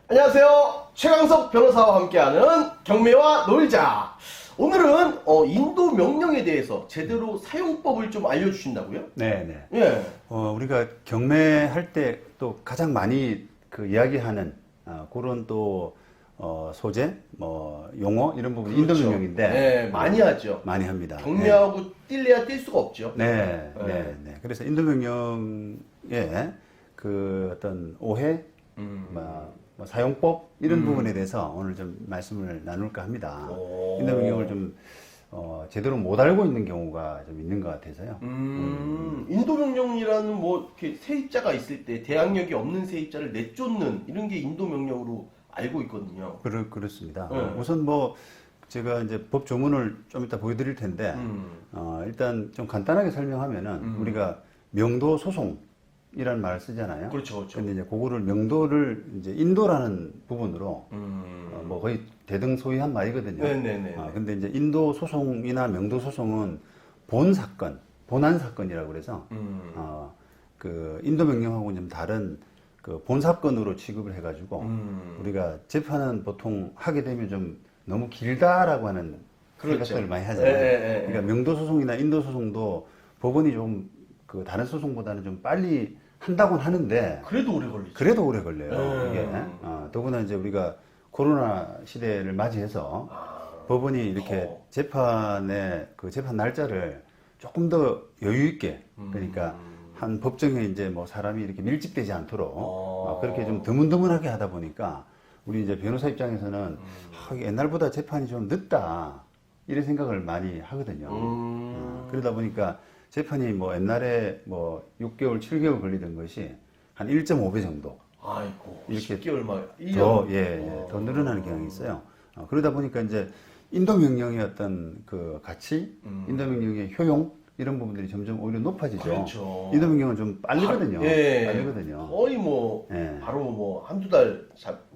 안녕하세요. 최강석 변호사와 함께하는 경매와 놀자. 오늘은 인도 명령에 대해서 제대로 사용법을 좀 알려주신다고요? 네네. 예. 우리가 경매할 때 또 가장 많이 그 이야기하는 그런 또 소재, 뭐 용어 이런 부분이 인도 그렇죠. 명령인데 네, 많이 하죠. 많이 합니다. 경매하고 뛸래야 뛸 수가 없죠. 네, 네. 네, 네. 그래서 인도 명령의 그 어떤 오해, 뭐 사용법 이런 부분에 대해서 오늘 좀 말씀을 나눌까 합니다. 오. 인도 명령을 좀 제대로 못 알고 있는 경우가 좀 있는 것 같아서요. 인도 명령이라는 뭐 이렇게 세입자가 있을 때 대항력이 없는 세입자를 내쫓는 이런 게 인도 명령으로 알고 있거든요. 그렇습니다. 네. 우선 뭐 제가 이제 법 조문을 좀 이따 보여드릴 텐데 일단 좀 간단하게 설명하면은 우리가 명도 소송이라는 말을 쓰잖아요. 그렇죠, 그렇죠. 근데 이제 그거를 명도를 이제 인도라는 부분으로 뭐 거의 대등소이한 말이거든요. 네네네. 근데 이제 인도 소송이나 명도 소송은 본 사건, 본안 사건이라고 그래서 그 인도 명령하고는 좀 다른 그 본 사건으로 취급을 해가지고 우리가 재판은 보통 하게 되면 좀 너무 길다라고 하는 그렇죠. 생각들을 많이 하잖아요. 예. 그러니까 명도 소송이나 인도 소송도 법원이 좀 그 다른 소송보다는 좀 빨리 한다고는 하는데 그래도 오래 걸리죠. 그래도 오래 걸려요. 이게 더구나 이제 우리가 코로나 시대를 맞이해서 법원이 이렇게 재판의 그 재판 날짜를 조금 더 여유 있게 그러니까 한 법정에 이제 뭐 사람이 이렇게 밀집되지 않도록 그렇게 좀 드문드문하게 하다 보니까 우리 이제 변호사 입장에서는 옛날보다 재판이 좀 늦다 이런 생각을 많이 하거든요. 그러다 보니까 재판이 뭐 옛날에 뭐 6개월, 7개월 걸리던 것이 한 1.5배 정도 아이고, 이렇게 10개월 만 더 늘어나는 경향이 있어요. 그러다 보니까 이제 인도 명령의 어떤 그 가치, 인도 명령의 효용 이런 부분들이 점점 오히려 높아지죠. 그렇죠. 인도 명령은 좀 빠르거든요. 예. 빠르거든요. 거의 뭐 예. 바로 뭐 한두 달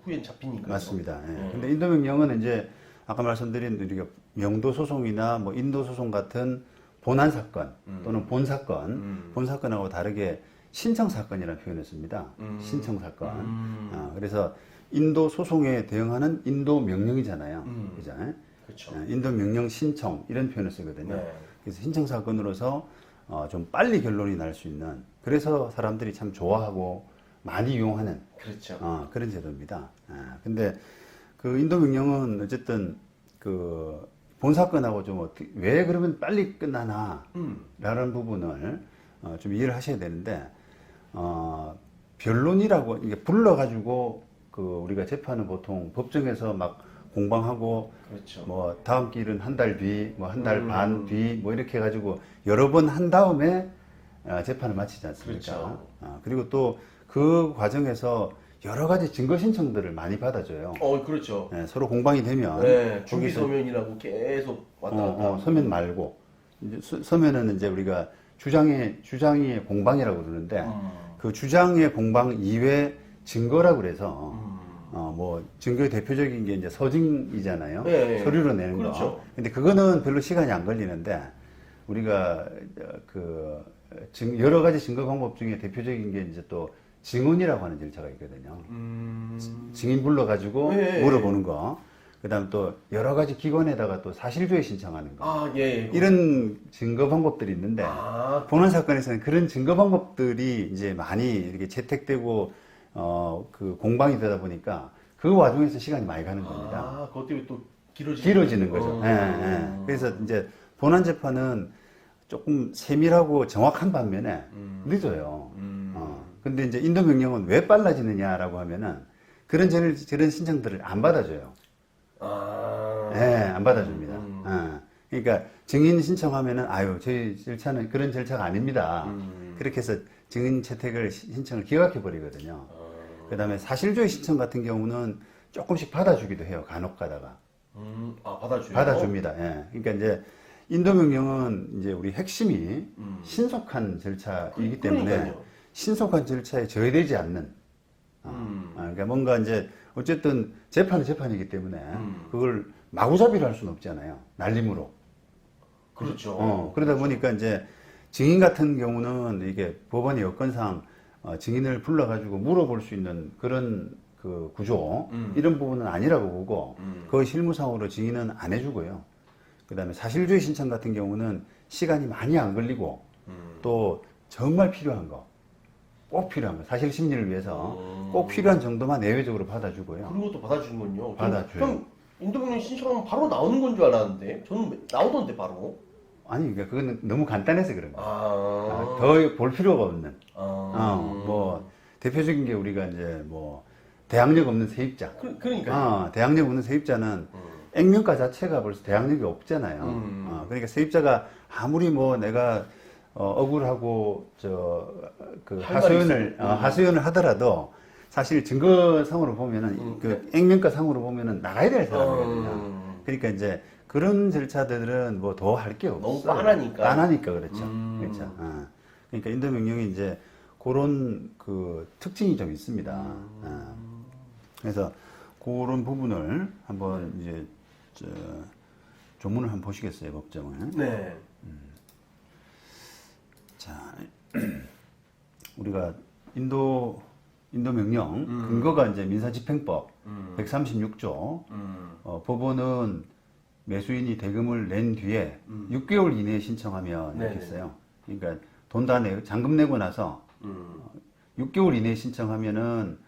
후엔 잡히니까. 맞습니다. 예. 근데 인도 명령은 이제 아까 말씀드린 우리가 명도 소송이나 뭐 인도 소송 같은 본안 사건 또는 본 사건하고 다르게 신청 사건이라는 표현을 씁니다. 신청 사건. 그래서 인도 소송에 대응하는 인도 명령이잖아요. 그죠? 그렇죠. 인도 명령 신청 이런 표현을 쓰거든요. 네. 그래서 신청 사건으로서 좀 빨리 결론이 날 수 있는 그래서 사람들이 참 좋아하고 많이 이용하는 그렇죠. 그런 제도입니다. 근데 그 인도 명령은 어쨌든 그 본 사건하고 좀 왜 그러면 빨리 끝나나라는 부분을 좀 이해를 하셔야 되는데 변론이라고 이게 불러가지고 그 우리가 재판은 보통 법정에서 막 공방하고 그렇죠. 뭐 다음 길은 한 달 뒤, 뭐 한 달 반 뒤, 뭐 이렇게 해가지고 여러 번 한 다음에 재판을 마치지 않습니까? 그렇죠. 그리고 또 그 과정에서 여러 가지 증거 신청들을 많이 받아줘요. 그렇죠. 서로 공방이 되면 네, 준비 거기서 서면이라고 계속 왔다 갔다. 서면 말고 이제 서면은 이제 우리가 주장의 공방이라고 그러는데 그 주장의 공방 이외 증거라고 그래서 뭐 증거의 대표적인 게 이제 서증이잖아요. 네, 서류로 내는 그렇죠. 거. 근데 그거는 별로 시간이 안 걸리는데 우리가 여러 가지 증거 방법 중에 대표적인 게 이제 또 증언이라고 하는 절차가 있거든요. 증인 불러가지고 네. 물어보는 거. 그 다음 또 여러 가지 기관에다가 또 사실조회 신청하는 거. 예. 이런 증거 방법들이 있는데, 본안 사건에서는 그런 증거 방법들이 이제 많이 이렇게 채택되고, 그 공방이 되다 보니까 그 와중에서 시간이 많이 가는 겁니다. 그것 때문에 또 길어지는 거죠. 그래서 이제 본안 재판은 조금 세밀하고 정확한 반면에 늦어요. 근데 이제 인도 명령은 왜 빨라지느냐라고 하면은 그런 신청들을 안 받아줘요. 안 받아줍니다. 그러니까 증인 신청하면은 저희 절차는 그런 절차가 아닙니다. 그렇게 해서 증인 채택을 신청을 기각해 버리거든요. 그다음에 사실조회 신청 같은 경우는 조금씩 받아주기도 해요. 간혹 가다가. 받아줘요. 받아줍니다. 그러니까 이제 인도 명령은 이제 우리 핵심이 신속한 절차이기 때문에 그러니까요. 신속한 절차에 저해되지 않는. 그러니까 뭔가 이제 어쨌든 재판은 재판이기 때문에 그걸 마구잡이로 할 수는 없잖아요. 날림으로. 그렇죠. 그러다 보니까 이제 증인 같은 경우는 이게 법원의 여건상 증인을 불러가지고 물어볼 수 있는 그런 그 구조 이런 부분은 아니라고 보고 그 실무상으로 증인은 안 해주고요. 그다음에 사실주의 신청 같은 경우는 시간이 많이 안 걸리고 또 정말 필요한 거, 꼭 필요한 거, 사실 심리를 위해서 꼭 필요한 정도만 예외적으로 받아주고요. 그런 것도 받아주는군요. 받아줘요. 그럼 인도명령 신청하면 바로 나오는 건 줄 알았는데 저는 나오던데 바로. 아니, 그러니까 그거는 너무 간단해서 그런 거예요. 아, 더 볼 필요가 없는. 아, 뭐 대표적인 게 우리가 이제 뭐 대학력 없는 세입자. 그러니까. 대학력 없는 세입자는 액면가 자체가 벌써 대학력이 없잖아요. 그러니까 세입자가 아무리 뭐 내가 억울하고 그 하소연을 하더라도 사실 증거상으로 보면은 그 액면가 상으로 보면은 나가야 될 사람이거든요. 그러니까 이제 그런 절차들은 뭐 더 할 게 없어요. 너무 빤하니까. 빤하니까 그렇죠. 그렇죠. 그러니까 인도 명령이 이제 그런 그 특징이 좀 있습니다. 그래서 그런 부분을 한번 이제 조문을 한번 보시겠어요, 법정을. 네. 자, 우리가 인도 명령 근거가 이제 민사집행법 136조. 법원은 매수인이 대금을 낸 뒤에 6개월 이내에 신청하면 이렇게 했어요. 그러니까 돈 다 내고 잔금 내고 나서 6개월 이내에 신청하면은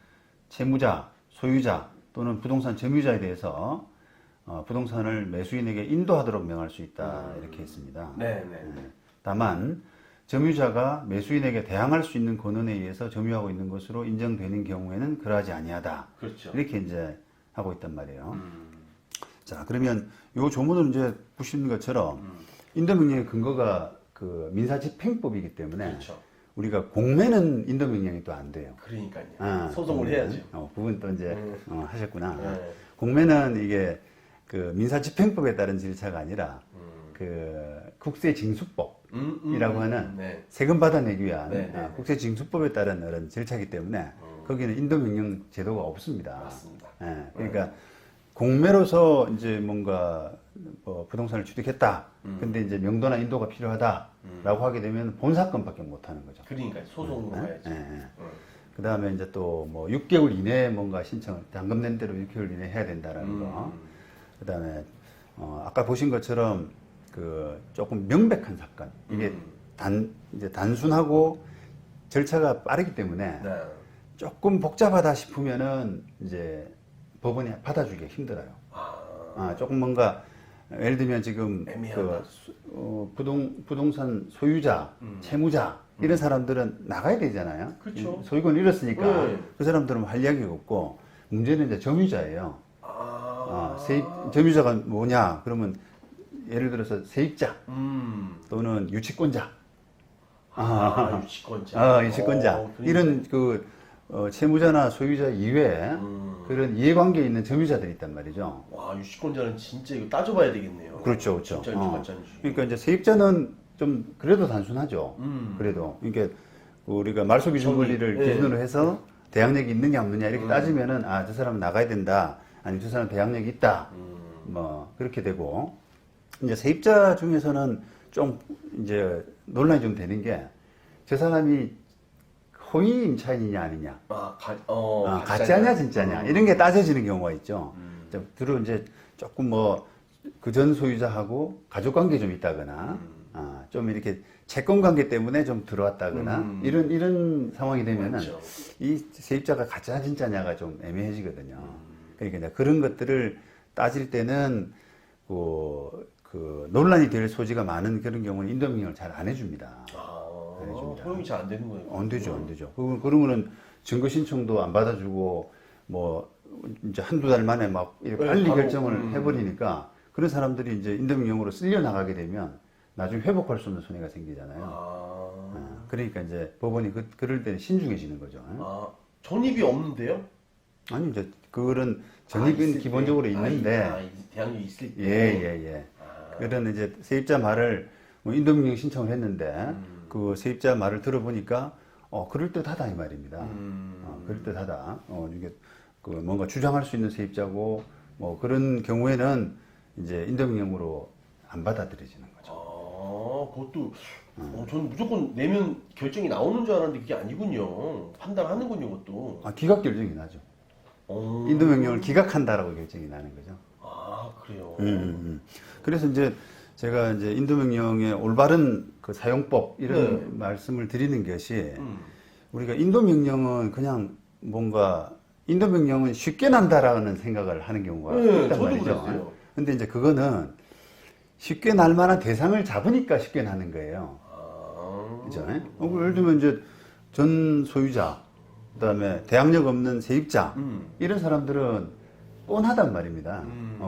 채무자, 소유자 또는 부동산 점유자에 대해서 부동산을 매수인에게 인도하도록 명할 수 있다 이렇게 했습니다. 네. 다만 점유자가 매수인에게 대항할 수 있는 권한에 의해서 점유하고 있는 것으로 인정되는 경우에는 그러하지 아니하다. 그렇죠. 이렇게 이제 하고 있단 말이에요. 자, 그러면 요 조문을 이제 보시는 것처럼 인도명령의 근거가 그 민사집행법이기 때문에 그렇죠. 우리가 공매는 인도명령이 또 안 돼요. 그러니까요. 소송을 해야죠. 그분 또 이제 하셨구나. 네. 공매는 이게 그 민사집행법에 따른 절차가 아니라 그 국세징수법이라고 하는 네. 세금 받아내기 위한 네. 국세징수법에 따른 그런 절차이기 때문에 거기는 인도명령 제도가 없습니다. 맞습니다. 그러니까 공매로서 이제 뭔가 뭐 부동산을 취득했다. 근데 이제 명도나 인도가 필요하다라고 하게 되면 본 사건밖에 못 하는 거죠. 그러니까 소송으로 가야죠. 그 다음에 이제 또 뭐 6개월 이내에 뭔가 신청을, 잔금 낸 대로 6개월 이내에 해야 된다라는 거. 그 다음에, 아까 보신 것처럼 그 조금 명백한 사건. 이게 이제 단순하고 절차가 빠르기 때문에 네. 조금 복잡하다 싶으면은 이제 법원이 받아주기가 힘들어요. 조금 뭔가, 예를 들면 지금 애매하다. 부동산 소유자, 채무자, 이런 사람들은 나가야 되잖아요. 그렇죠. 소유권을 잃었으니까 네. 그 사람들은 할 이야기가 없고 문제는 이제 점유자예요. 점유자가 뭐냐? 그러면 예를 들어서 세입자 또는 유치권자. 유치권자. 유치권자. 이런 그 채무자나 소유자 이외에 그런 이해관계에 있는 점유자들이 있단 말이죠. 와, 유치권자는 진짜 이거 따져봐야 되겠네요. 그렇죠. 진짜인지 가짜인지. 그러니까 이제 세입자는 좀 그래도 단순하죠. 그래도 그러니까 우리가 말소기준 권리를 기준으로 해서 대항력이 있느냐 없느냐 이렇게 따지면은 저 사람은 나가야 된다. 아니면 저 사람 대항력이 있다. 뭐 그렇게 되고 이제 세입자 중에서는 좀 이제 논란이 좀 되는 게 저 사람이 허위 임차인이냐 아니냐, 가짜냐 진짜냐 이런 게 따져지는 경우가 있죠. 주로 이제 조금 뭐 그 전 소유자하고 가족 관계 좀 있다거나, 좀 이렇게 채권 관계 때문에 좀 들어왔다거나 이런 상황이 되면은 맞죠. 이 세입자가 가짜 진짜냐가 좀 애매해지거든요. 그러니까 이제 그런 것들을 따질 때는 그 논란이 될 소지가 많은 그런 경우는 인도명령을 잘 안 해줍니다. 허용이 잘 안 되는 거예요. 안 되죠. 그러면은 증거 신청도 안 받아주고 뭐 이제 한두 달 만에 막 이렇게 빨리 결정을 해버리니까 그런 사람들이 이제 인도명령으로 쓸려 나가게 되면 나중에 회복할 수 없는 손해가 생기잖아요. 그러니까 이제 법원이 그럴 때는 신중해지는 거죠. 전입이 없는데요? 아니 이제 그런 전입은 기본적으로 있는데 대항력이 있을 때. 예. 그런 이제 세입자 말을 뭐 인도명령 신청을 했는데 그 세입자 말을 들어보니까 그럴듯하다 이 말입니다. 그럴듯하다. 이게 그 뭔가 주장할 수 있는 세입자고 뭐 그런 경우에는 이제 인도명령으로 안 받아들여지는 거죠. 그것도 저는 무조건 내면 결정이 나오는 줄 알았는데 그게 아니군요. 판단하는군요, 그것도. 기각 결정이 나죠. 인도명령을 기각한다라고 결정이 나는 거죠. 아, 그래요. 그래서 이제 제가 이제 인도명령의 올바른 그 사용법 이런 네. 말씀을 드리는 것이 우리가 인도명령은 그냥 뭔가 인도명령은 쉽게 난다라는 생각을 하는 경우가 네, 있단 저도 말이죠. 그랬어요. 근데 이제 그거는 쉽게 날 만한 대상을 잡으니까 쉽게 나는 거예요. 그죠? 예를 들면 이제 전 소유자, 그다음에 대항력 없는 세입자 이런 사람들은 뻔하단 말입니다.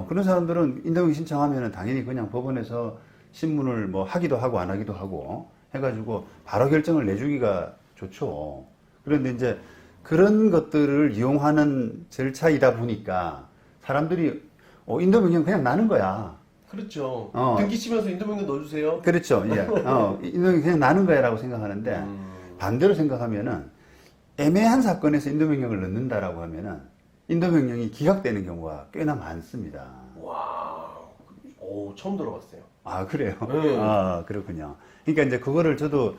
그런 사람들은 인도명령 신청하면은 당연히 그냥 법원에서 신문을 뭐 하기도 하고 안 하기도 하고 해가지고 바로 결정을 내주기가 좋죠. 그런데 이제 그런 것들을 이용하는 절차이다 보니까 사람들이 인도명령 그냥 나는 거야. 그렇죠. 어. 등기 치면서 인도명령 넣어주세요. 그렇죠. 예. 인도명령 그냥 나는 거야라고 생각하는데 반대로 생각하면은 애매한 사건에서 인도명령을 넣는다라고 하면은 인도명령이 기각되는 경우가 꽤나 많습니다. 와, 처음 들어봤어요. 아, 그래요? 네. 아, 그렇군요. 그러니까 이제 그거를 저도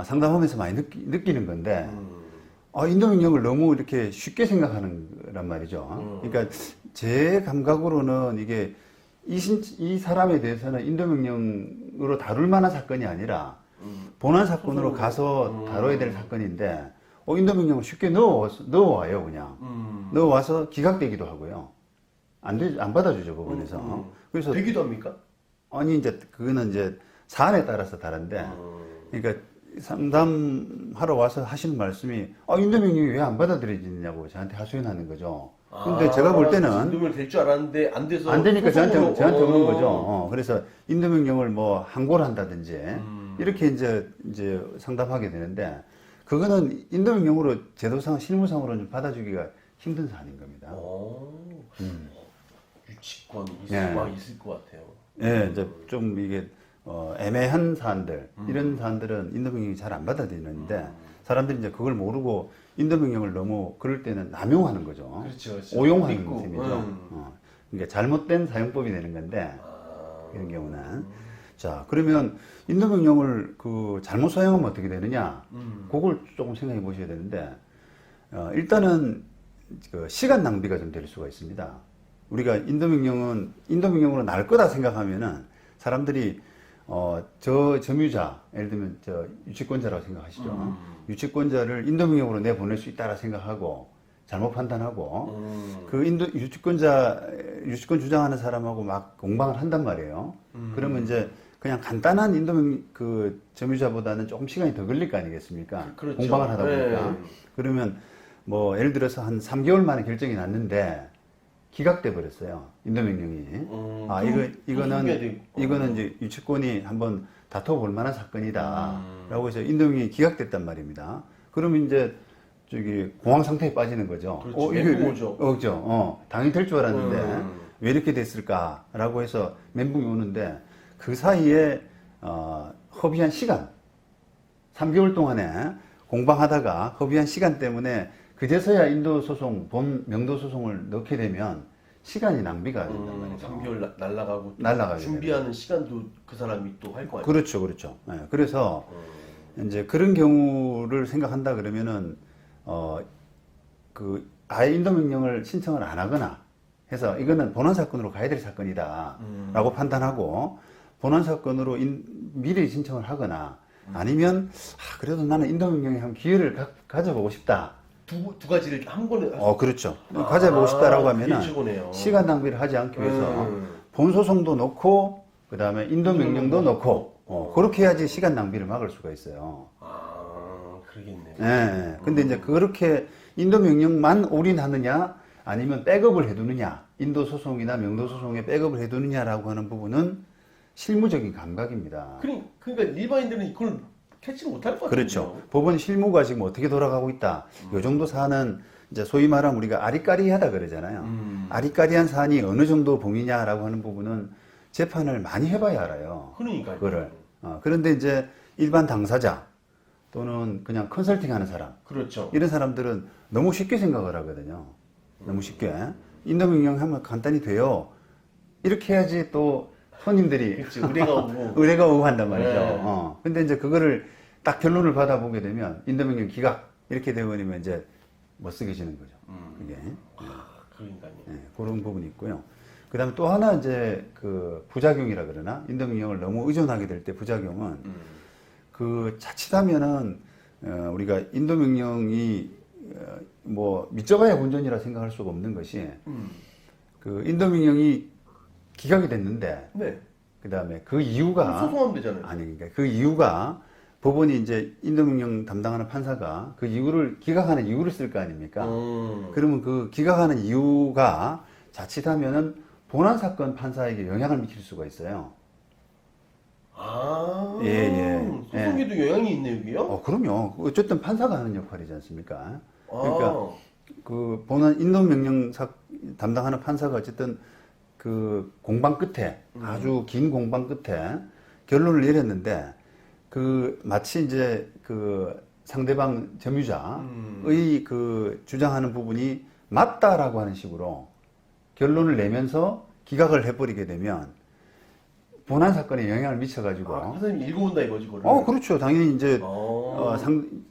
상담하면서 많이 느끼는 건데, 인도명령을 너무 이렇게 쉽게 생각하는 거란 말이죠. 그러니까 제 감각으로는 이게 이 사람에 대해서는 인도명령으로 다룰 만한 사건이 아니라 본안 사건으로 가서 다뤄야 될 사건인데, 인도명령을 쉽게 넣어와요, 그냥. 넣어와서 기각되기도 하고요. 안 받아주죠, 법원에서. 그래서. 되기도 합니까? 아니, 이제, 그거는 이제 사안에 따라서 다른데, 그러니까 상담하러 와서 하시는 말씀이, 인도명령이 왜 안 받아들여지냐고 저한테 하소연하는 거죠. 근데 제가 볼 때는. 인도명령 될 줄 알았는데 안 돼서. 안 되니까 저한테 오는 거죠. 어. 그래서 인도명령을 뭐 항고를 한다든지, 이렇게 이제 상담하게 되는데, 그거는 인도명령으로 제도상, 실무상으로는 좀 받아주기가 힘든 사안인 겁니다. 유치권 네. 있을 것 같아요. 예, 이제 좀 이게 애매한 사안들 이런 사안들은 인도명령이 잘 안 받아들이는데 사람들이 이제 그걸 모르고 인도명령을 너무 그럴 때는 남용하는 거죠. 그렇죠, 그렇죠. 오용하는 믿고. 셈이죠. 그러니까 잘못된 사용법이 되는 건데 이런 경우는 자 그러면 인도명령을 잘못 사용하면 어떻게 되느냐? 그걸 조금 생각해 보셔야 되는데 일단은 시간 낭비가 좀 될 수가 있습니다. 우리가 인도명령으로 날 거다 생각하면은 사람들이 저 점유자 예를 들면 저 유치권자라고 생각하시죠. 유치권자를 인도명령으로 내보낼 수 있다라 생각하고 잘못 판단하고 유치권 주장하는 사람하고 막 공방을 한단 말이에요. 그러면 이제 그냥 간단한 점유자보다는 조금 시간이 더 걸릴 거 아니겠습니까? 그렇죠. 공방을 하다 보니까. 네. 그러면 뭐 예를 들어서 한 3개월 만에 결정이 났는데 기각돼 버렸어요. 인도명령이. 이거는 이제 유치권이 한번 다퉈볼 만한 사건이다. 라고 해서 인도명령이 기각됐단 말입니다. 그러면 이제 공황 상태에 빠지는 거죠. 그렇죠. 멘붕 오죠. 그죠. 당연히 될 줄 알았는데 왜 이렇게 됐을까라고 해서 멘붕이 오는데 그 사이에 허비한 시간 3개월 동안에 공방하다가 허비한 시간 때문에 그제서야 본 명도소송을 넣게 되면 시간이 낭비가 된단 말이죠. 3개월 날라가고 날라가게 준비하는 시간도 그 사람이 또 할 거 아니에요. 그렇죠. 네, 그래서 이제 그런 경우를 생각한다 그러면은 아예 인도명령을 신청을 안 하거나 해서 이거는 본안 사건으로 가야 될 사건이다라고 판단하고 본안 사건으로 미리 신청을 하거나 아니면 그래도 나는 인도명령에 한 기회를 가져보고 싶다. 두 가지를 한 번에 그렇죠. 가져보고 싶다라고 하면은 그게 최고네요. 시간 낭비를 하지 않기 위해서 본 소송도 넣고 그다음에 인도명령도 넣고 그렇게 해야지 시간 낭비를 막을 수가 있어요. 그러겠네요. 예. 근데 이제 그렇게 인도명령만 올인하느냐 아니면 백업을 해두느냐 인도 소송이나 명도 소송에 백업을 해두느냐라고 하는 부분은 실무적인 감각입니다. 그러니까 일반인들은 이걸 캐치를 못할 것 같아요. 그렇죠. 법원 실무가 지금 어떻게 돌아가고 있다. 요 정도 사안은 이제 소위 말하면 우리가 아리까리하다 그러잖아요. 아리까리한 사안이 어느 정도 봉이냐라고 하는 부분은 재판을 많이 해봐야 알아요. 그러니까요. 그거를. 그런데 이제 일반 당사자 또는 그냥 컨설팅하는 사람, 그렇죠. 이런 사람들은 너무 쉽게 생각을 하거든요. 너무 쉽게 인도명령 하면 간단히 돼요. 이렇게 해야지 또 손님들이 그렇지, 의뢰가 오고 의뢰가 오고 한단 말이죠. 네. 근데 이제 그거를 딱 결론을 받아보게 되면 인도명령 기각 이렇게 되버리면 이제 못 쓰게 지는 거죠. 그게. 그러니까요. 예, 그런 부분이 있고요. 그 다음에 또 하나 이제 그 부작용이라 그러나 인도명령을 너무 의존하게 될 때 부작용은 그 자칫하면은 우리가 인도명령이 뭐 밑져봐야 본전이라 생각할 수가 없는 것이 그 인도명령이 기각이 됐는데 네. 그 다음에 그 이유가 소송하면 되잖아요. 아니 그러니까 그 이유가 법원이 이제 인도명령 담당하는 판사가 그 이유를 기각하는 이유를 쓸 거 아닙니까? 그러면 그 기각하는 이유가 자칫하면은 본안 사건 판사에게 영향을 미칠 수가 있어요. 아, 예. 소송에도 영향이 있네요, 여기요? 그럼요. 어쨌든 판사가 하는 역할이지 않습니까? 그러니까 아, 그 본안 인도명령 담당하는 판사가 어쨌든 그 공방 끝에 아주 긴 공방 끝에 결론을 내렸는데 그 마치 이제 그 상대방 점유자의 그 주장하는 부분이 맞다라고 하는 식으로 결론을 내면서 기각을 해버리게 되면 본안 사건에 영향을 미쳐가지고 판사님이 읽어온다 이거지, 그거를. 그렇죠. 당연히 이제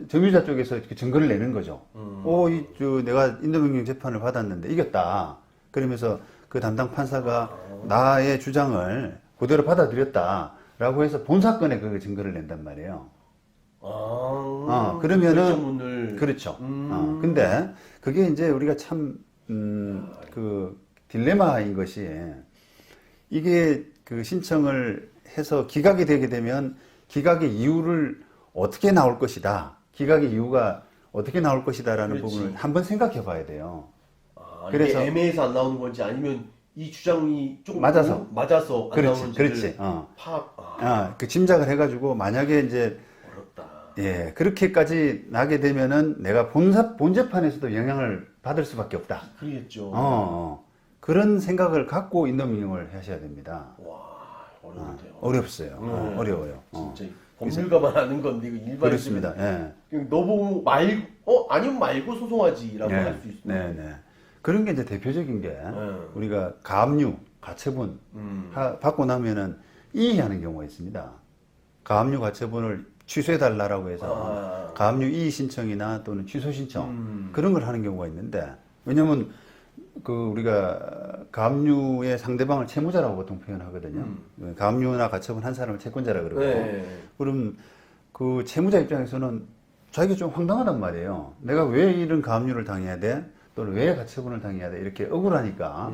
점유자 쪽에서 이렇게 증거를 내는 거죠. 내가 인도명령 재판을 받았는데 이겼다. 그러면서 그 담당 판사가 나의 주장을 그대로 받아들였다라고 해서 본 사건에 그 증거를 낸단 말이에요. 그러면은 결정문을. 그렇죠. 근데 그게 이제 우리가 참 그 딜레마인 것이 이게 그 신청을 해서 기각이 되게 되면 기각의 이유를 어떻게 나올 것이다. 기각의 이유가 어떻게 나올 것이다라는 그렇지. 부분을 한번 생각해 봐야 돼요. 그래서 애매해서 안 나오는 건지 아니면 이 주장이 조금 맞아서 안 그렇지, 나오는지 그렇지. 그 짐작을 해가지고 만약에 이제 어렵다. 예 그렇게까지 나게 되면은 내가 본 재판에서도 영향을 받을 수밖에 없다. 그러겠죠. 그런 생각을 갖고 인도명령을 하셔야 됩니다. 와, 어려운데요. 어렵어요. 어려워요. 진짜 법률가만 아는 건데 이거 일반인 그렇습니다. 예. 너 보고 아니면 말고 소송하지라고 할 수 있어요. 네. 그런 게 이제 대표적인 게 우리가 가압류, 가처분 받고 나면은 이의하는 경우가 있습니다. 가압류, 가처분을 취소해 달라라고 해서 가압류 이의 신청이나 또는 취소 신청 그런 걸 하는 경우가 있는데 왜냐면 그 우리가 가압류의 상대방을 채무자라고 보통 표현하거든요. 가압류나 가처분 한 사람을 채권자라 그러고 그럼 그 채무자 입장에서는 자기가 좀 황당하단 말이에요. 내가 왜 이런 가압류를 당해야 돼? 또는 왜 가처분을 당해야 돼? 이렇게 억울하니까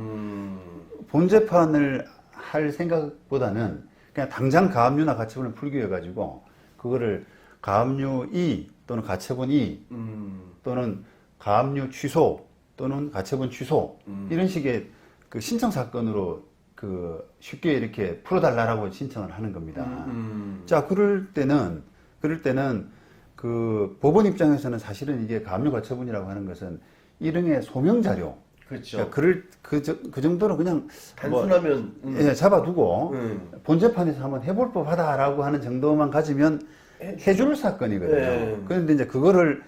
본 재판을 할 생각보다는 그냥 당장 가압류나 가처분을 풀기 위해 가지고 그거를 가압류 이 또는 가처분 이 또는 가압류 취소 또는 가처분 취소 이런 식의 그 신청 사건으로 그 쉽게 이렇게 풀어달라고 신청을 하는 겁니다. 자, 그럴 때는 그 법원 입장에서는 사실은 이게 가압류 가처분이라고 하는 것은 일흥의 소명 자료. 그렇죠. 그러니까 그 정도로 그냥 단순하면 잡아두고 본 재판에서 한번 해볼 법하다라고 하는 정도만 가지면 해줄 사건이거든요. 그런데 이제 그거를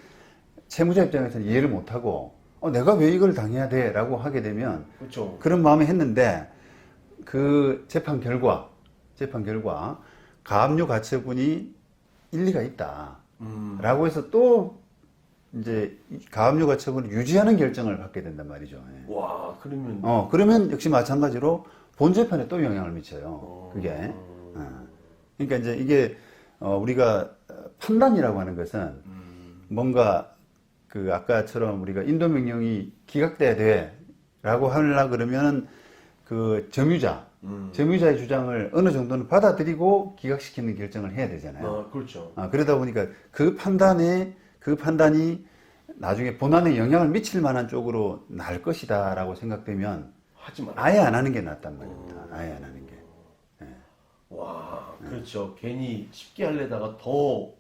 채무자 입장에서는 이해를 못하고 내가 왜 이걸 당해야 돼? 라고 하게 되면 그렇죠. 그런 마음에 했는데 그 재판 결과 가압류 가처분이 일리가 있다. 라고 해서 또 이제 가압류 가처분을 유지하는 결정을 받게 된단 말이죠. 예. 와, 그러면 그러면 역시 마찬가지로 본 재판에 또 영향을 미쳐요. 그게. 그러니까 이제 이게 우리가 판단이라고 하는 것은 뭔가 그 아까처럼 우리가 인도명령이 기각돼야 돼라고 하려 그러면 그 점유자의 주장을 어느 정도는 받아들이고 기각시키는 결정을 해야 되잖아요. 그렇죠. 그러다 보니까 그 판단이 나중에 본안에 영향을 미칠 만한 쪽으로 날 것이다라고 생각되면 하지 마. 아예 안 하는 게 낫단 말입니다. 아예 안 하는 게. 와, 그렇죠. 괜히 쉽게 하려다가 더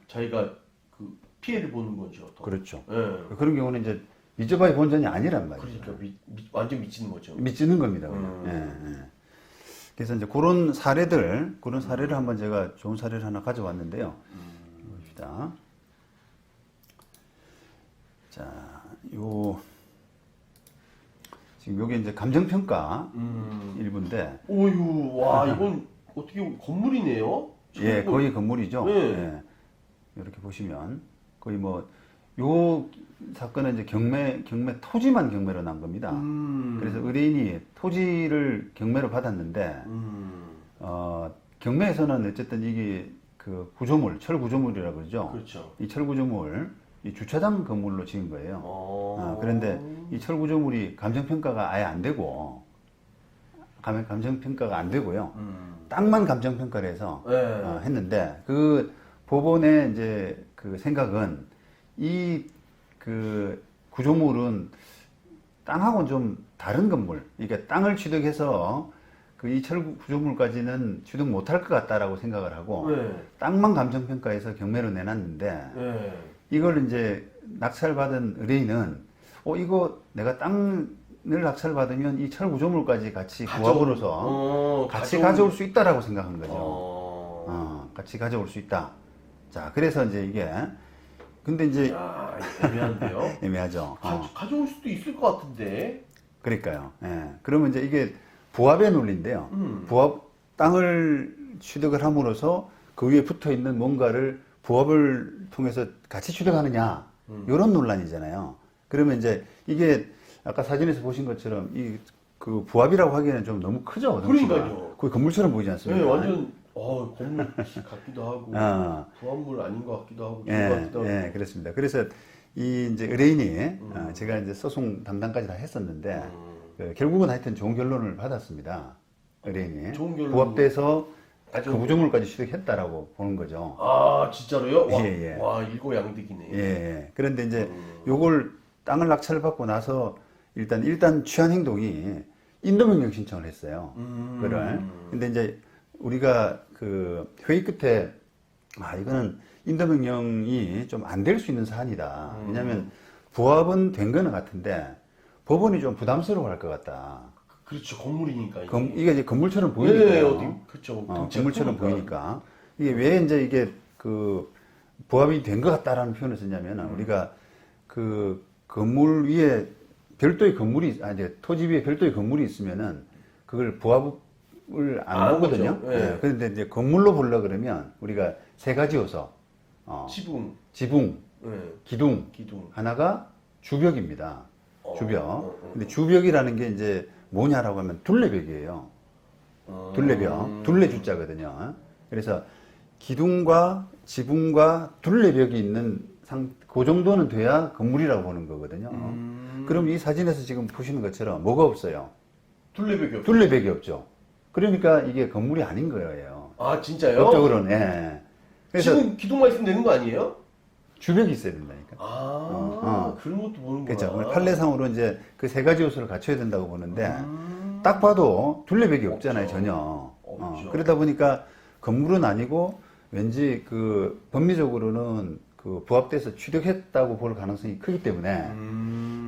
자기가 그 피해를 보는 거죠. 더. 그렇죠. 예. 그런 경우는 이제 믿어봐야 본전이 아니란 말이죠. 그러니까 완전 미치는 거죠. 미치는 겁니다. 그냥. 그래서 이제 그런 사례를 한번 제가 좋은 사례를 하나 가져왔는데요. 봅시다. 자, 지금 요게 이제 감정평가 일부인데. 오유, 와, 이건 어떻게 보면 건물이네요? 예, 거의 건물이죠. 네. 예. 이렇게 보시면 거의 뭐 요 사건은 이제 경매 토지만 경매로 난 겁니다. 그래서 의뢰인이 토지를 경매로 받았는데 경매에서는 어쨌든 이게 그 구조물, 철구조물이라고 그러죠. 그렇죠. 이 철구조물, 이 주차장 건물로 지은 거예요. 그런데 이 철구조물이 감정평가가 아예 안 되고, 감정평가가 안 되고요. 땅만 감정평가를 해서 네. 했는데, 그 법원의 이제 그 생각은 이 그 구조물은 땅하고는 좀 다른 건물, 그러니까 땅을 취득해서 그 이 철구조물까지는 취득 못할 것 같다라고 생각을 하고, 네. 땅만 감정평가해서 경매로 내놨는데, 네. 이걸 이제 낙찰받은 의뢰인은 이거 내가 땅을 낙찰받으면 이 철구조물까지 같이 부합으로서 같이 가져올 수 있다라고 생각한 거죠. 같이 가져올 수 있다. 자, 그래서 이제 이게 근데 이제 야, 애매한데요? 애매하죠. 가져올 수도 있을 것 같은데. 그러니까요. 예. 그러면 이제 이게 부합의 논리인데요. 부합 땅을 취득을 함으로써 그 위에 붙어 있는 뭔가를 부합을 통해서 같이 취득하느냐 이런 논란이잖아요. 그러면 이제 이게 아까 사진에서 보신 것처럼 이 그 부합이라고 하기에는 좀 너무 크죠. 그러니까요. 거의 건물처럼 보이지 않습니까? 네, 완전 건물 같기도 하고 부합물 아닌 것 같기도 하고 것 같기도 하고. 예, 그렇습니다. 그래서 이 이제 의뢰인이 제가 이제 소송 담당까지 다 했었는데 결국은 하여튼 좋은 결론을 받았습니다. 의뢰인이 좋은 결론. 부합돼서 그 구조물까지 취득했다라고 보는 거죠. 아, 진짜로요? 와, 예. 와 일거양득이네. 예. 그런데 이제 요걸 땅을 낙찰을 받고 나서 일단 취한 행동이 인도명령 신청을 했어요. 그거를. 근데 이제 우리가 그 회의 끝에 이거는 인도명령이 좀 안 될 수 있는 사안이다. 왜냐하면 부합은 된 거는 같은데 법원이 좀 부담스러워 할 것 같다. 그렇죠. 건물이니까. 이게 이제 건물처럼 보이니까. 네, 그렇죠. 건물처럼 보이니까. 이게 왜 이제 이게 그 부합이 된 것 같다라는 표현을 썼냐면 우리가 그 건물 위에 별도의 건물이 이제 토지 위에 별도의 건물이 있으면은 그걸 부합을 안 보거든요. 그렇죠. 네. 그런데 이제 건물로 보려 그러면 우리가 세 가지 요소. 지붕, 네. 기둥. 하나가 주벽입니다. 주벽. 근데 주벽이라는 게 이제 뭐냐라고 하면 둘레벽이에요. 둘레벽. 둘레주자거든요. 그래서 기둥과 지붕과 둘레벽이 있는 그 정도는 돼야 건물이라고 보는 거거든요. 그럼 이 사진에서 지금 보시는 것처럼 뭐가 없어요? 둘레벽이 없죠. 둘레벽이 없죠. 그러니까 이게 건물이 아닌 거예요. 아, 진짜요? 법적으로는. 예. 그래서 지금 기둥만 있으면 되는 거 아니에요? 주벽이 있어야 된다니까. 그런 것도 보는 거야. 그렇죠. 판례상으로 이제 그 세 가지 요소를 갖춰야 된다고 보는데 딱 봐도 둘레벽이 없잖아요, 전혀. 없죠. 그러다 보니까 건물은 아니고 왠지 그 법리적으로는 그 부합돼서 취득했다고 볼 가능성이 크기 때문에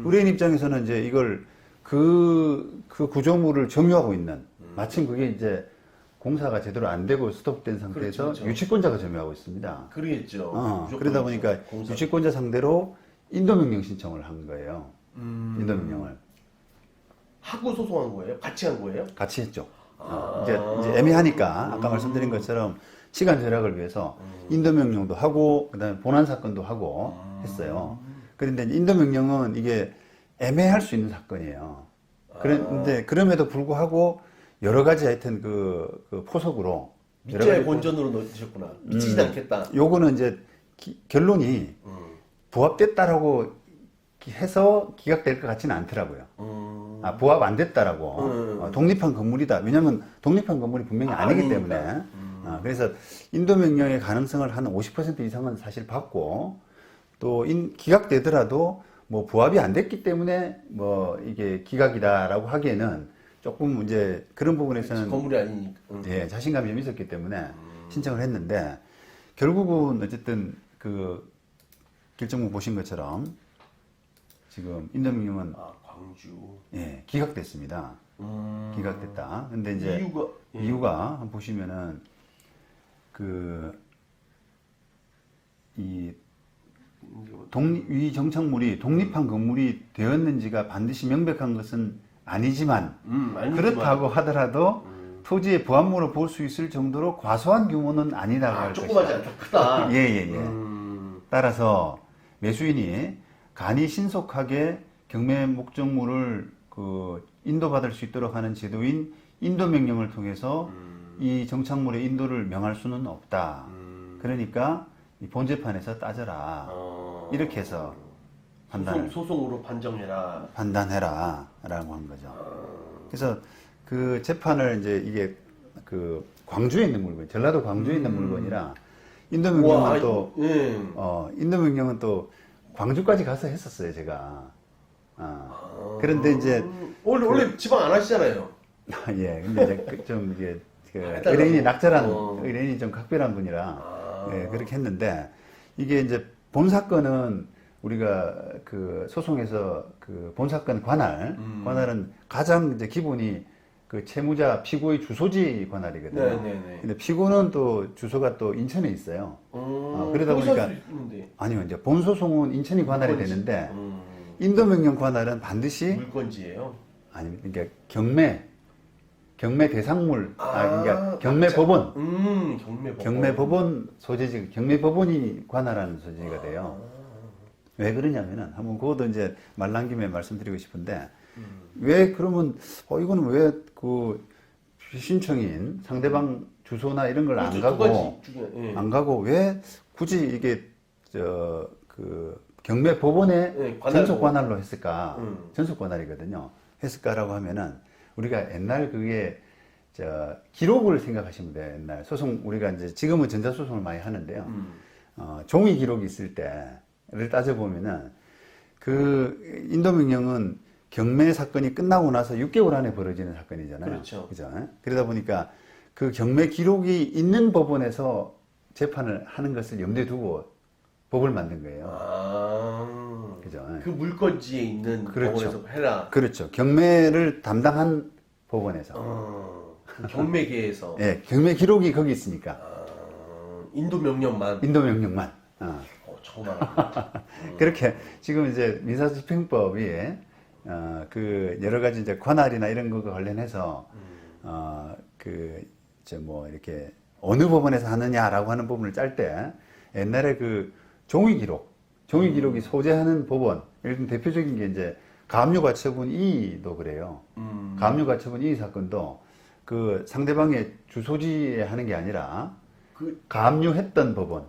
의뢰인 입장에서는 이제 이걸 그 구조물을 점유하고 있는 마침 그게 이제 공사가 제대로 안 되고 스톱된 상태에서 그렇죠. 유치권자가 점유하고 있습니다. 그러겠죠. 그러다 보니까 유치권자 상대로 인도명령 신청을 한 거예요. 인도명령을. 하고 소송한 거예요? 같이 한 거예요? 같이 했죠. 이제 애매하니까 아까 말씀드린 것처럼 시간 절약을 위해서 인도명령도 하고 그다음에 본안 사건도 하고 했어요. 그런데 인도명령은 이게 애매할 수 있는 사건이에요. 그런데 그럼에도 불구하고 여러 가지 하여튼 그 포석으로 밑자의 본전으로 넣으셨구나. 미치지 않겠다. 요거는 이제 결론이 부합됐다라고 해서 기각될 것 같지는 않더라고요. 부합 안 됐다라고. 독립한 건물이다. 왜냐하면 독립한 건물이 분명히 아니기 때문에. 그래서 인도명령의 가능성을 한 50% 이상은 사실 받고 또 기각되더라도 뭐 부합이 안 됐기 때문에 뭐 이게 기각이다라고 하기에는 조금 이제 그런 부분에서는 건물이 아니니까. 예, 자신감이 좀 있었기 때문에 신청을 했는데 결국은 어쨌든 그 결정문 보신 것처럼 지금 인도명령은 광주. 예, 기각됐습니다. 기각됐다. 근데 이제 이유가 한번 보시면은 이 정착물이 독립한 건물이 되었는지가 반드시 명백한 것은 아니지만 그렇다고 하더라도 토지의 부합물로 볼 수 있을 정도로 과소한 규모는 아니라고 할 것이다. 조그마지 않다. 크다. 예. 따라서 매수인이 간이 신속하게 경매 목적물을 그 인도받을 수 있도록 하는 제도인 인도 명령을 통해서 이 정착물의 인도를 명할 수는 없다. 그러니까 이 본재판에서 따져라. 이렇게 해서 소송으로 판단해라라고 한 거죠. 그래서 그 재판을 이제 이게 그 광주에 있는 물건, 전라도 광주에 있는 물건이라 인도 명령은 또 인도 명령은 또 광주까지 가서 했었어요, 제가. 그런데 이제 원래 지방 안 하시잖아요. 예, 근데 이제 좀 이게 의뢰인이 낙찰한 의뢰인이 좀 각별한 분이라 예, 그렇게 했는데 이게 이제 본 사건은 우리가 그 소송에서 그 본 사건 관할은 가장 이제 기본이 그 채무자 피고의 주소지 관할이거든요. 네네네. 근데 피고는 또 주소가 또 인천에 있어요. 그러다 보니까 아니요, 이제 본 소송은 인천이 관할이 되는데 인도 명령 관할은 반드시 물건지예요. 아니 그러니까 경매 대상물 그러니까 경매 법원 경매 법원 소재지 경매 법원이 관할하는 소재가 돼요. 왜 그러냐면은 한번 그것도 이제 말 나온 김에 말씀드리고 싶은데 왜 그러면 이거는 왜 그 신청인 상대방 주소나 이런 걸 안 가고 왜 굳이 이게 그 경매 법원에 전속 관할로 했을까? 전속 관할이거든요. 했을까라고 하면은 우리가 옛날 그게 기록을 생각하시면 돼요. 옛날 소송 우리가 이제 지금은 전자소송을 많이 하는데요. 종이 기록이 있을 때를 따져보면은 그 인도명령은 경매 사건이 끝나고 나서 6개월 안에 벌어지는 사건이잖아요. 그렇죠. 그죠? 그러다 보니까 그 경매 기록이 있는 법원에서 재판을 하는 것을 염두에 두고 법을 만든 거예요. 그죠? 그 물건지에 있는 법원에서 해라. 그렇죠. 경매를 담당한 법원에서. 그 경매계에서. 네, 경매 기록이 거기 있으니까. 인도 명령만. 정말. 그렇게 지금 이제 민사집행법이 그 여러 가지 이제 관할이나 이런 거가 관련해서 이렇게 어느 법원에서 하느냐라고 하는 부분을 짤 때 옛날에 그 종이 기록이 소재하는 법원, 예를 들면 대표적인 게 이제 가압류가처분 2도 그래요. 가압류가처분 2 사건도 그 상대방의 주소지에 하는 게 아니라 가압류했던 법원,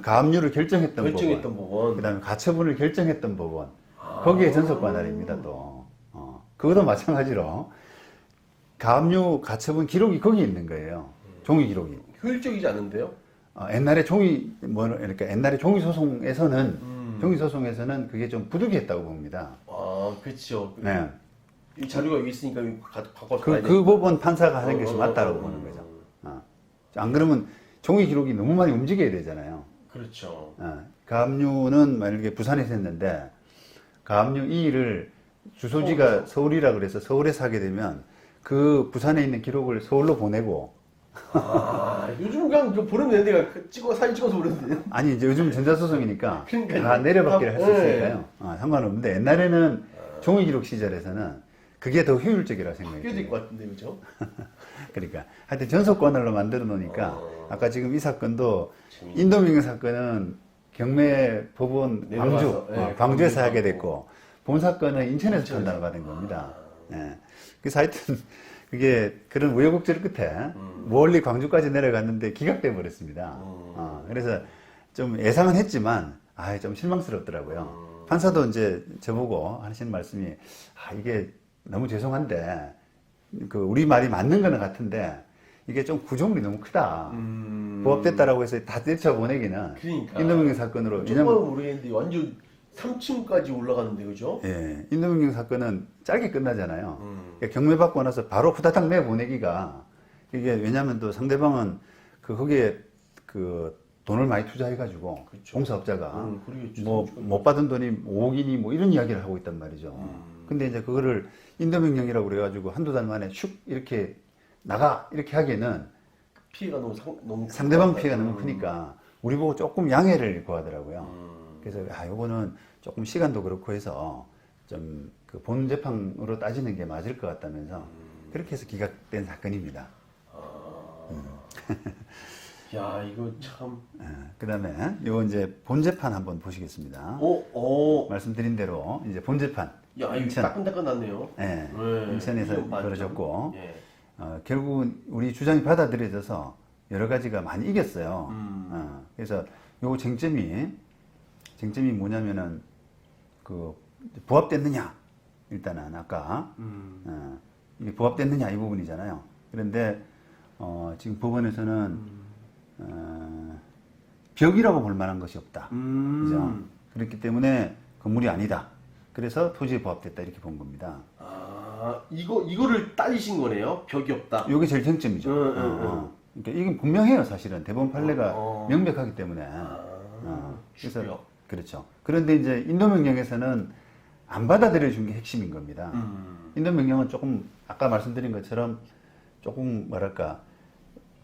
가압류를 결정했던 법원, 그다음에 가처분을 결정했던 법원, 거기에 전속 관할입니다. 또 그것도 마찬가지로 가압류 가처분 기록이 거기 있는 거예요. 종이 기록이. 효율적이지 않은데요? 옛날에 그러니까 옛날에 종이 소송에서는 그게 좀 부득이했다고 봅니다. 그렇죠. 네. 이 자료가 여기 있으니까 갖고 그 법원 판사가 하는 것이 맞다고 보는 거죠. 안 그러면 종이 기록이 너무 많이 움직여야 되잖아요. 그렇죠. 가압류는 만약에 부산에서 했는데 가압류 2를 주소지가 서울이라 그래서 서울에서 하게 되면 그 부산에 있는 기록을 서울로 보내고 요즘 그냥 보내면 되는데 사진 찍어서 보내면 돼요. 아니 이제 요즘 전자소송이니까 그러니까요. 다 내려받기를 할 수 있으니까요. 상관없는데 옛날에는 종이 기록 시절에서는 그게 더 효율적이라고 생각해요. 그게 될 것 같은데 그죠? 그러니까 하여튼 전속 관할로 만들어 놓으니까 아까 지금 이 사건도 인도명령 사건은 경매 법원 광주에서 하게 됐고 본 사건은 인천에서 판단을 받은 겁니다. 그래서 하여튼 그게 그런 우여곡절 끝에 멀리 광주까지 내려갔는데 기각돼 버렸습니다. 그래서 좀 예상은 했지만 좀 실망스럽더라고요. 판사도 이제 저보고 하시는 말씀이 이게 너무 죄송한데 그 우리 말이 맞는 거는 같은데 이게 좀 구조물이 너무 크다. 부합됐다라고 해서 다 때려보내기는 그러니까. 인도명령 사건으로. 정말 모르겠는데 완전 3층까지 올라가는데 그죠? 예, 인도명령 사건은 짧게 끝나잖아요. 그러니까 경매 받고 나서 바로 후다닥 내보내기가 이게 왜냐하면 또 상대방은 거기에 그 돈을 많이 투자해가지고 그렇죠. 공사업자가 그러겠죠. 못 받은 돈이 5억이니 뭐 이런 이야기를 하고 있단 말이죠. 근데 이제 그거를 인도명령이라고 그래가지고 한두 달 만에 슉 이렇게 나가 이렇게 하기에는 피해가 너무 상대방 피해가 너무 크니까 우리 보고 조금 양해를 구하더라고요. 그래서 요거는 조금 시간도 그렇고 해서 좀 그 본 재판으로 따지는 게 맞을 것 같다면서 그렇게 해서 기각된 사건입니다. 야, 이거 참. 그다음에 요 이제 본재판 한번 보시겠습니다. 오. 말씀드린 대로 이제 본재판. 야, 이거 인천. 따끈따끈하네요. 네, 네, 인천에서 1년 반 벌어졌고 전. 예. 결국은 우리 주장이 받아들여져서 여러 가지가 많이 이겼어요. 그래서 요 쟁점이 뭐냐면은 그 부합됐느냐 일단은 아까 이게 부합됐느냐 이 부분이잖아요. 그런데 지금 법원에서는 벽이라고 볼 만한 것이 없다. 그죠? 그렇기 때문에 건물이 아니다. 그래서 토지에 부합됐다 이렇게 본 겁니다. 아, 이거를 따지신 거네요. 벽이 없다. 이게 제일 쟁점이죠. 그러니까 이건 분명해요, 사실은. 대법원 판례가 명백하기 때문에. 그래서 주요. 그렇죠. 그런데 이제 인도명령에서는 안 받아들여 준 게 핵심인 겁니다. 인도명령은 조금 아까 말씀드린 것처럼 조금 뭐랄까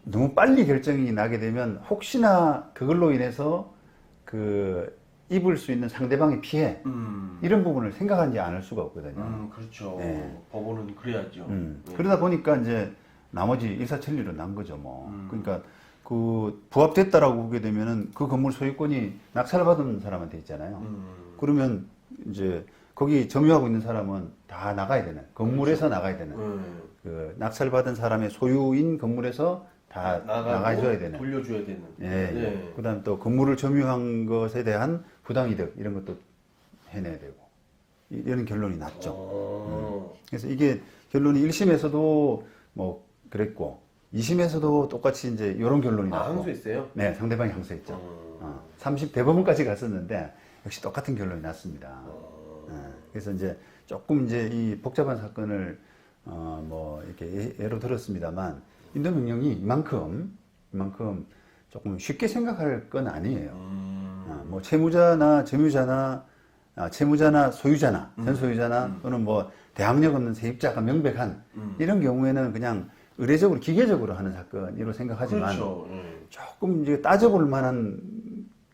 너무 빨리 결정이 나게 되면 혹시나 그걸로 인해서 그 입을 수 있는 상대방의 피해 이런 부분을 생각하지 않을 수가 없거든요. 그렇죠. 네. 법원은 그래야죠. 네. 그러다 보니까 이제 나머지 일사천리로 난 거죠, 뭐. 그러니까 그 부합됐다라고 보게 되면은 그 건물 소유권이 낙찰받은 사람한테 있잖아요. 그러면 이제 거기 점유하고 있는 사람은 다 나가야 되는 건물에서 그렇죠. 나가야 되는 그 낙찰받은 사람의 소유인 건물에서 다 나가줘야 되는 돌려줘야 되는. 예, 네. 그다음 또 건물을 점유한 것에 대한 부당이득 이런 것도 해내야 되고 이런 결론이 났죠. 그래서 이게 결론이 1심에서도 뭐 그랬고 2심에서도 똑같이 이제 이런 결론이 났고 항소했어요? 네, 상대방이 항소했죠. 30 대법원까지 갔었는데 역시 똑같은 결론이 났습니다. 그래서 이제 조금 이제 이 복잡한 사건을 뭐 이렇게 예로 들었습니다만 인도명령이 이만큼 조금 쉽게 생각할 건 아니에요. 뭐 채무자나 점유자나 채무자나 소유자나 전 소유자나 또는 뭐 대항력 없는 세입자가 명백한 이런 경우에는 그냥 의례적으로 기계적으로 하는 사건으로 생각하지만 그렇죠. 조금 이제 따져볼 만한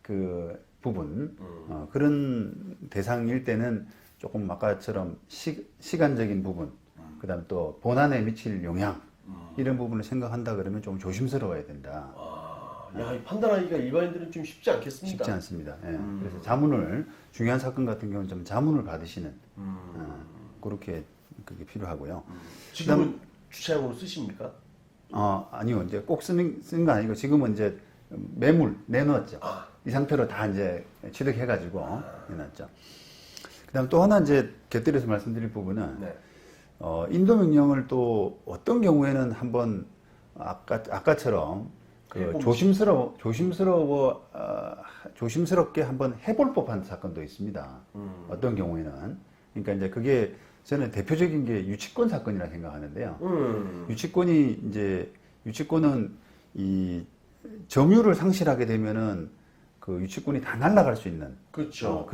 그 부분 그런 대상일 때는 조금 아까처럼 시간적인 부분 그다음 또 본안에 미칠 영향 이런 부분을 생각한다 그러면 좀 조심스러워야 된다. 야, 이 판단하기가 일반인들은 좀 쉽지 않겠습니다. 쉽지 않습니다. 예. 그래서 자문을 중요한 사건 같은 경우는 좀 자문을 받으시는 그렇게 그게 필요하고요. 지금은 주차장으로 쓰십니까? 아니요. 이제 꼭 쓰는 거 아니고 지금은 이제 매물 내놓았죠. 이 상태로 다 이제 취득해가지고 해놨죠. 그다음 또 하나 이제 곁들여서 말씀드릴 부분은 네. 인도명령을 또 어떤 경우에는 한번 아까처럼 그 조심스럽게 한번 해볼 법한 사건도 있습니다. 어떤 경우에는 그러니까 이제 그게 저는 대표적인 게 유치권 사건이라 생각하는데요. 유치권은 이 점유를 상실하게 되면은 그 유치권이 다 날아갈 수 있는 그렇죠.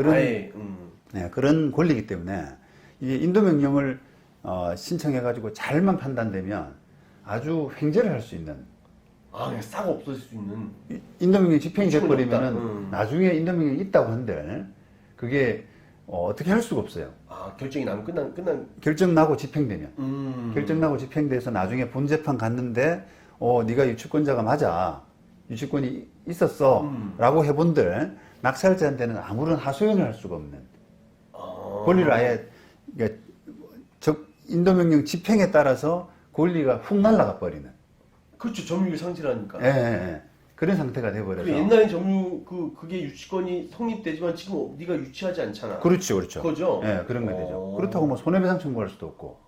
그런 권리이기 때문에 이 인도명령을 신청해가지고 잘만 판단되면 아주 횡재를 할 수 있는 그냥 싹 없어질 수 있는. 인도명령 집행이 유치권이 돼버리면은 없다. 나중에 인도명령이 있다고 한들 그게 어떻게 할 수가 없어요. 결정이 나면 끝난. 결정 나고 집행되면 결정 나고 집행돼서 나중에 본재판 갔는데 네가 유치권자가 맞아 유치권이 있었어라고 해본들 낙찰자한테는 아무런 하소연을 할 수가 없는 권리를 아예 그러니까 인도명령 집행에 따라서 권리가 훅 날아가 버리는. 그렇죠. 점유율 상실하니까. 예. 그런 상태가 돼버려서. 옛날엔 그게 유치권이 성립되지만 지금 네가 유치하지 않잖아. 그렇죠. 그죠? 예, 그런 게 되죠. 그렇다고 뭐 손해배상 청구할 수도 없고.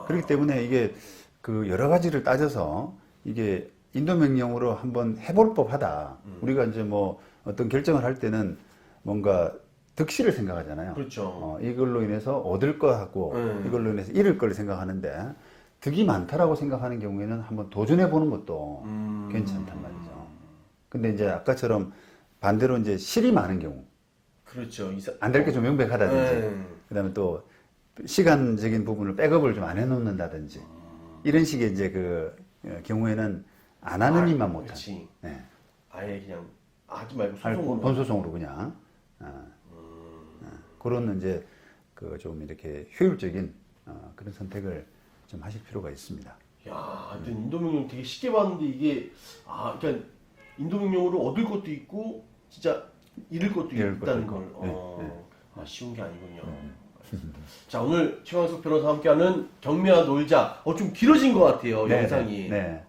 그렇기 때문에 이게 그 여러 가지를 따져서 이게 인도명령으로 한번 해볼 법하다. 우리가 이제 뭐 어떤 결정을 할 때는 뭔가 득실을 생각하잖아요. 그렇죠. 이걸로 인해서 얻을 거 하고 이걸로 인해서 잃을 걸 생각하는데 득이 많다라고 생각하는 경우에는 한번 도전해 보는 것도 괜찮단 말이죠. 근데 이제 아까처럼 반대로 이제 실이 많은 경우, 그렇죠. 안 될 게 좀 명백하다든지, 그다음에 또 시간적인 부분을 백업을 좀 안 해놓는다든지 이런 식의 이제 그 경우에는 안 하는 일만 못한. 그렇지. 네. 아예 그냥 하지 말고 아니, 소송으로. 본소송으로 그냥 그런 이제 그 좀 이렇게 효율적인 그런 선택을 좀 하실 필요가 있습니다. 야, 하여튼 인도명령 되게 쉽게 봤는데 이게 그러니까 인도명령으로 얻을 것도 있고 진짜 잃을 것도 잃을 것도 있다는 있고. 걸 쉬운 게 아니군요. 자, 오늘 최광석 변호사와 함께하는 경매와 놀자 좀 길어진 것 같아요. 네, 영상이. 네.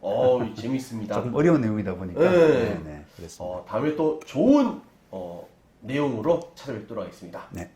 재밌습니다. 조금 어려운 내용이다 보니까. 네. 네, 그렇습니다. 다음에 또 좋은 내용으로 찾아뵙도록 하겠습니다. 네.